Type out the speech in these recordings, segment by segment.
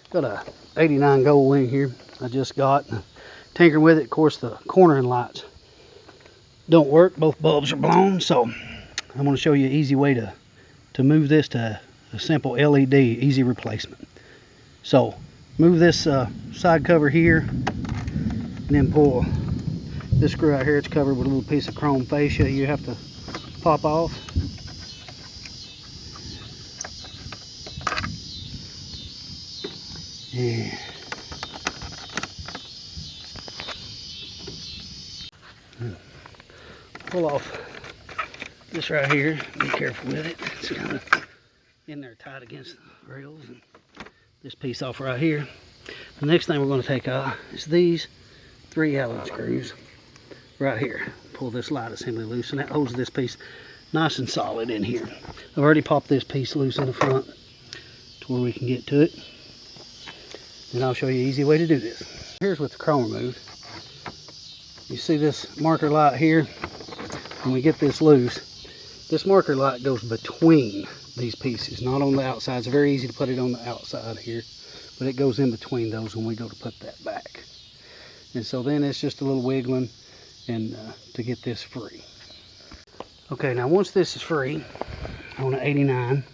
Got a 89 Goldwing here I just got. Tinkering with it. Of course, the cornering lights don't work. Both bulbs are blown, so I'm going to show you an easy way to move this to a simple LED easy replacement. So move this side cover here, and then pull this screw out here. It's covered with a little piece of chrome fascia you have to pop off. And pull off this right here. Be careful with it. It's kind of in there tight against the rails. And this piece off right here. The next thing we're going to take out is these 3 Allen screws right here. Pull this light assembly loose, and that holds this piece nice and solid in here. I've already popped this piece loose in the front to where we can get to it. And I'll show you an easy way to do this. Here's with the chrome removed. You see this marker light here? When we get this loose, this marker light goes between these pieces, not on the outside. It's very easy to put it on the outside here, but it goes in between those when we go to put that back. And so then it's just a little wiggling and to get this free. Okay, now once this is free on an 89,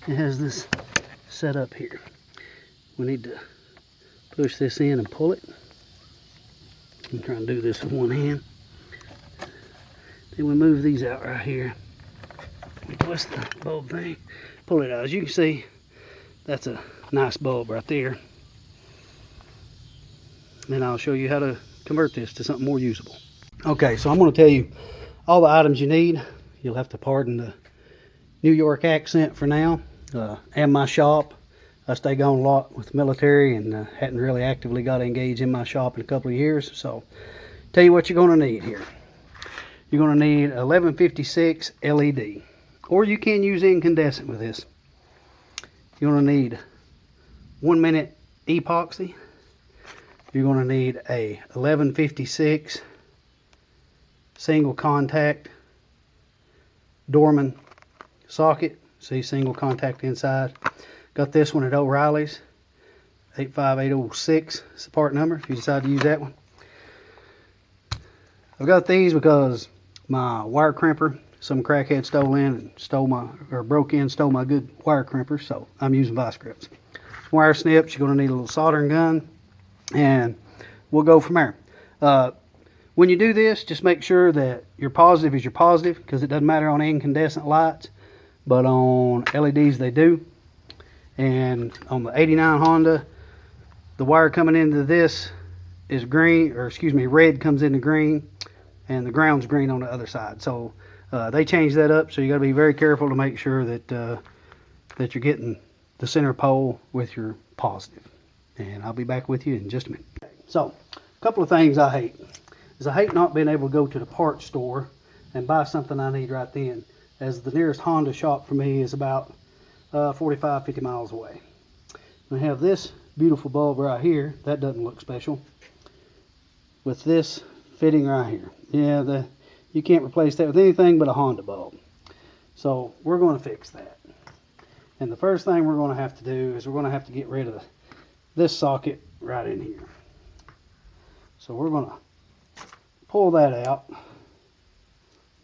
it has this set up here. We need to push this in and pull it. I'm trying to do this with one hand. Then we move these out right here. We twist the bulb thing, pull it out. As you can see, that's a nice bulb right there. Then I'll show you how to convert this to something more usable. Okay, so I'm going to tell you all the items you need. You'll have to pardon the New York accent for now. And my shop. I stay gone a lot with the military and hadn't really actively got engaged in my shop in a couple of years. So, tell you what you're going to need here. You're going to need 1156 LED, or you can use incandescent with this. You're going to need 1 minute epoxy. You're going to need a 1156 single contact Dorman socket. See, single contact inside. Got this one at O'Reilly's, 85806 is the part number if you decide to use that one. I've got these because my wire crimper, some crackhead stole in and stole my good wire crimper, so I'm using vice grips. Wire snips, you're going to need a little soldering gun, and we'll go from there. When you do this, just make sure that your positive is your positive, because it doesn't matter on incandescent lights, but on LEDs they do. And on the 89 Honda, the wire coming into this is green, or excuse me, red comes into green, and the ground's green on the other side. So they changed that up, so you got to be very careful to make sure that that you're getting the center pole with your positive. And I'll be back with you in just a minute. So, a couple of things I hate is I hate not being able to go to the parts store and buy something I need right then, as the nearest Honda shop for me is about 45-50 miles away. I have this beautiful bulb right here. That doesn't look special. With this fitting right here. Yeah, you can't replace that with anything but a Honda bulb. So we're going to fix that. And the first thing we're going to have to do is we're going to have to get rid of this socket right in here. So we're going to pull that out.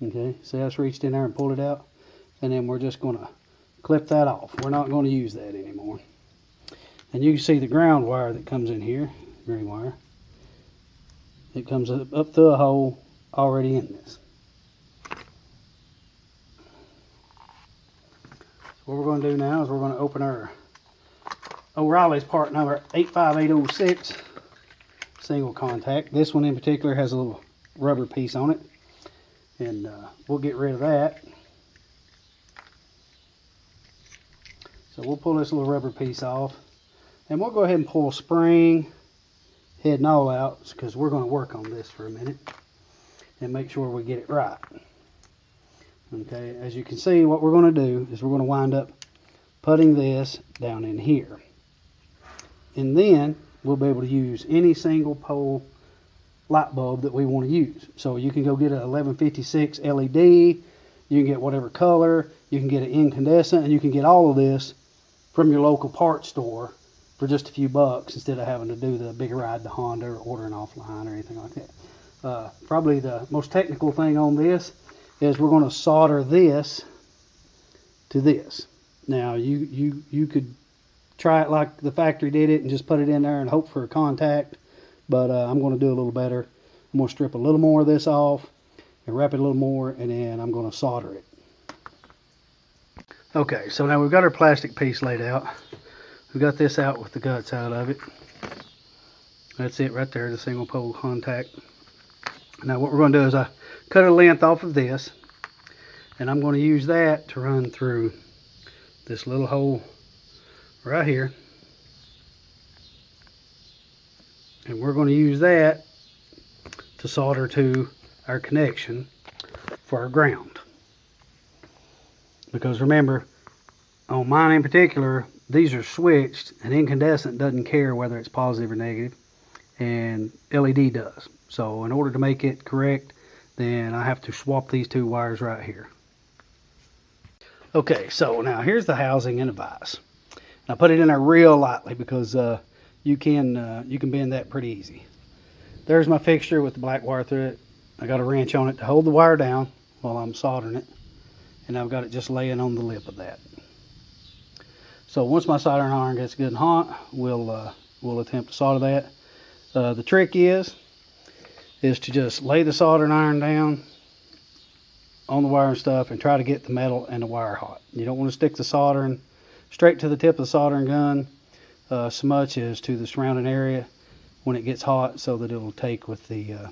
Okay, see I just reached in there and pulled it out. And then we're just going to clip that off. We're not going to use that anymore. And you can see the ground wire that comes in here, green wire. It comes up through a hole already in this. So what we're going to do now is we're going to open our O'Reilly's part number 85806 single contact. This one in particular has a little rubber piece on it, and we'll get rid of that. So we'll pull this little rubber piece off, and we'll go ahead and pull spring, head and all out, because we're going to work on this for a minute and make sure we get it right. Okay, as you can see, what we're going to do is we're going to wind up putting this down in here. And then we'll be able to use any single pole light bulb that we want to use. So you can go get an 1156 LED, you can get whatever color, you can get an incandescent, and you can get all of this from your local parts store for just a few bucks instead of having to do the big ride to Honda or ordering offline or anything like that. Probably the most technical thing on this is we're going to solder this to this. Now you could try it like the factory did it and just put it in there and hope for a contact, but I'm going to do a little better. I'm going to strip a little more of this off and wrap it a little more, and then I'm going to solder it. Okay, so now we've got our plastic piece laid out. We've got this out with the guts out of it. That's it right there, the single pole contact. Now what we're going to do is I cut a length off of this, and I'm going to use that to run through this little hole right here. And we're going to use that to solder to our connection for our ground. Because remember, on mine in particular, these are switched, and incandescent doesn't care whether it's positive or negative, and LED does. So in order to make it correct, then I have to swap these two wires right here. Okay, so now here's the housing and the vise. I put it in there real lightly because you can bend that pretty easy. There's my fixture with the black wire through it. I got a wrench on it to hold the wire down while I'm soldering it, and I've got it just laying on the lip of that. So once my soldering iron gets good and hot, we'll attempt to solder that. The trick is to just lay the soldering iron down on the wire and stuff and try to get the metal and the wire hot. You don't want to stick the soldering straight to the tip of the soldering gun so much as to the surrounding area when it gets hot, so that it'll take with the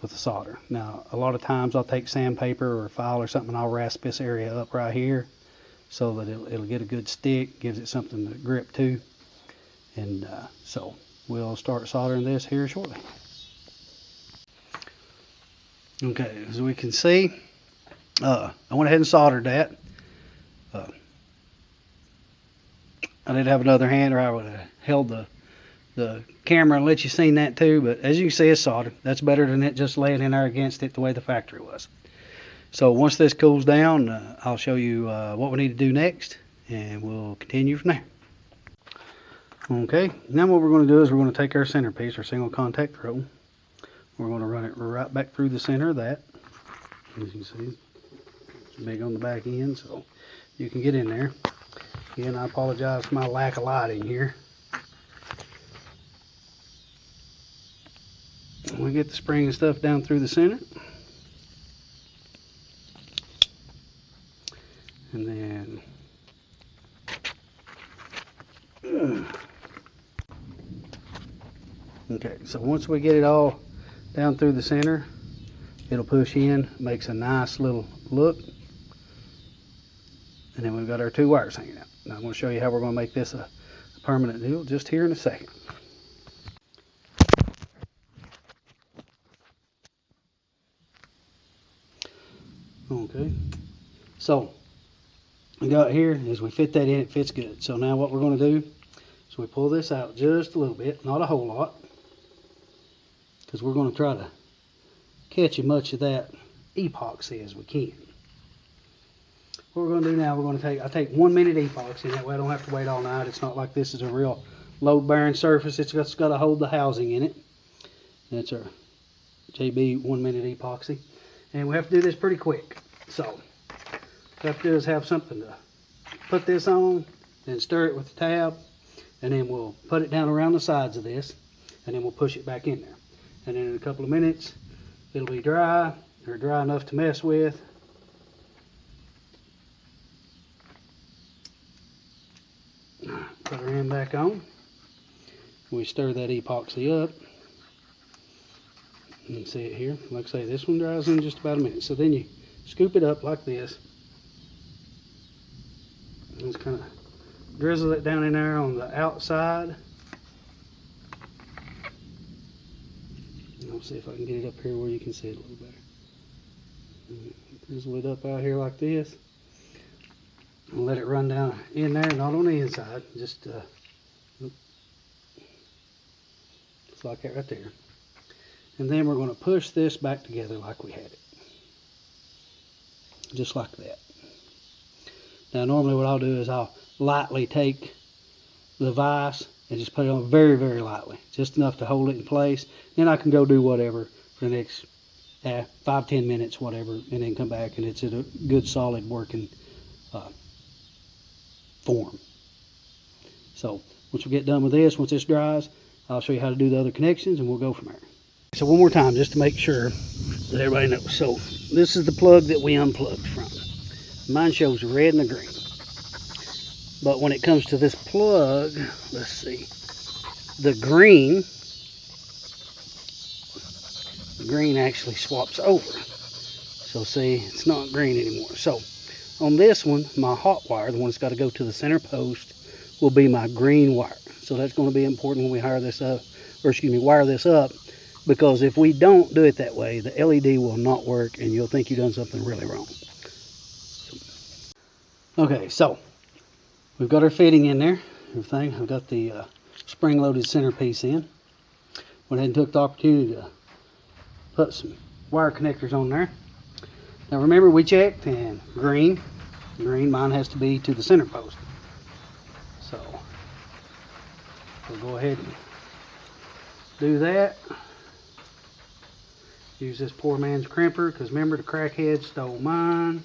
solder. Now a lot of times I'll take sandpaper or file or something, and I'll rasp this area up right here so that it'll get a good stick, gives it something to grip to. And so we'll start soldering this here shortly. Okay, as we can see, I went ahead and soldered that. I did have another hand, or I would have held the camera and let you see that too, but as you can see, it's soldered. That's better than it just laying in there against it the way the factory was. So once this cools down, I'll show you what we need to do next, and we'll continue from there. Okay, now what we're going to do is we're going to take our centerpiece, our single contact throw. We're going to run it right back through the center of that. As you can see, it's big on the back end, so you can get in there. Again, I apologize for my lack of lighting here. We get the spring and stuff down through the center. And then okay, so once we get it all down through the center, it'll push in, makes a nice little look. And then we've got our two wires hanging out. Now I'm going to show you how we're going to make this a permanent deal just here in a second. Okay, so we got here is we fit that in, it fits good. So now what we're going to do is we pull this out just a little bit, not a whole lot, because we're going to try to catch as much of that epoxy as we can. What we're going to do now, I take 1 minute epoxy, that way I don't have to wait all night. It's not like this is a real load bearing surface. It's just got to hold the housing in it. That's our JB 1 minute epoxy. And we have to do this pretty quick. So what we have to do is have something to put this on, then stir it with the tab, and then we'll put it down around the sides of this, and then we'll push it back in there. And then in a couple of minutes, it'll be dry, or dry enough to mess with. Put our end back on. We stir that epoxy up. You can see it here. Like I say, this one dries in just about a minute. So then you scoop it up like this. And just kind of drizzle it down in there on the outside. And I'll see if I can get it up here where you can see it a little better. Drizzle it up out here like this. And let it run down in there, not on the inside. Just like that right there. And then we're going to push this back together like we had it. Just like that. Now normally what I'll do is I'll lightly take the vise and just put it on very, very lightly, just enough to hold it in place. Then I can go do whatever for the next 5-10 minutes, whatever, and then come back and it's in a good solid working form. So once we get done with this, once this dries, I'll show you how to do the other connections and we'll go from there. So one more time, just to make sure that everybody knows. So this is the plug that we unplugged from. Mine shows red and the green. But when it comes to this plug, let's see, the green actually swaps over. So see, it's not green anymore. So on this one, my hot wire, the one that's got to go to the center post, will be my green wire. So that's going to be important when we wire this up, because if we don't do it that way, the LED will not work and you'll think you've done something really wrong. Okay, so we've got our fitting in there, everything. I've got the spring-loaded centerpiece in. Went ahead and took the opportunity to put some wire connectors on there. Now remember, we checked, and green, mine has to be to the center post. So we'll go ahead and do that. Use this poor man's crimper, because remember, the crackhead stole mine.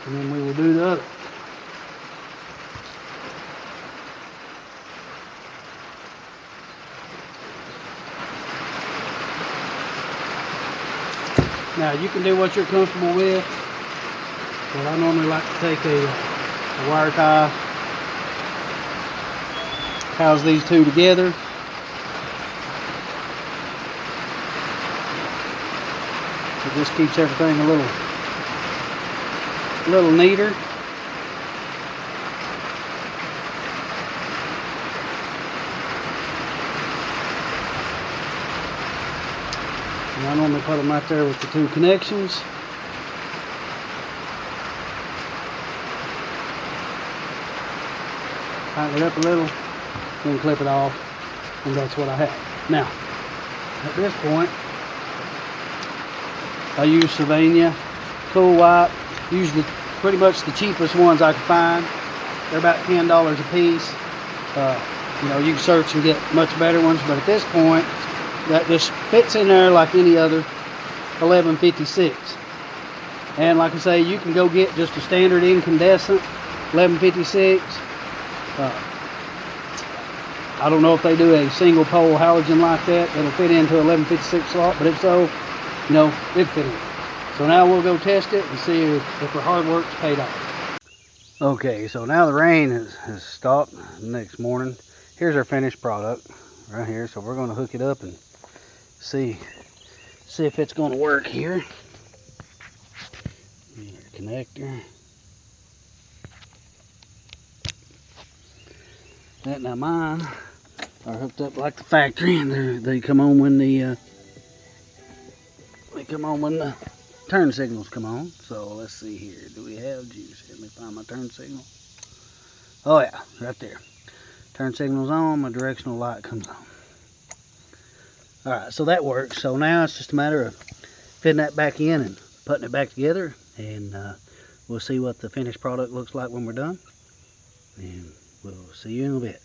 And then we will do the other. Now you can do what you're comfortable with, but I normally like to take a wire tie, house these two together. It just keeps everything a little neater. And I normally put them right there with the two connections. Tighten it up a little, then clip it off, and that's what I have. Now, at this point, I use Sylvania Cool White. Use pretty much the cheapest ones I could find. They're about $10 a piece. You know, you can search and get much better ones, but at this point, that just fits in there like any other 1156. And like I say, you can go get just a standard incandescent 1156. I don't know if they do a single pole halogen like that that'll fit into a 1156 slot, but if so, you know, it'd fit in. So now we'll go test it and see if our hard work's paid off. Okay, so now the rain has stopped the next morning. Here's our finished product right here. So we're going to hook it up and see if it's going to work here. Connector. That now mine are hooked up like the factory, and they come on when the turn signals come on. So let's see here. Do we have juice? Let me find my turn signal. Oh yeah, right there. Turn signal's on, my directional light comes on. Alright, so that works. So now it's just a matter of fitting that back in and putting it back together, and we'll see what the finished product looks like when we're done. And we'll see you in a bit.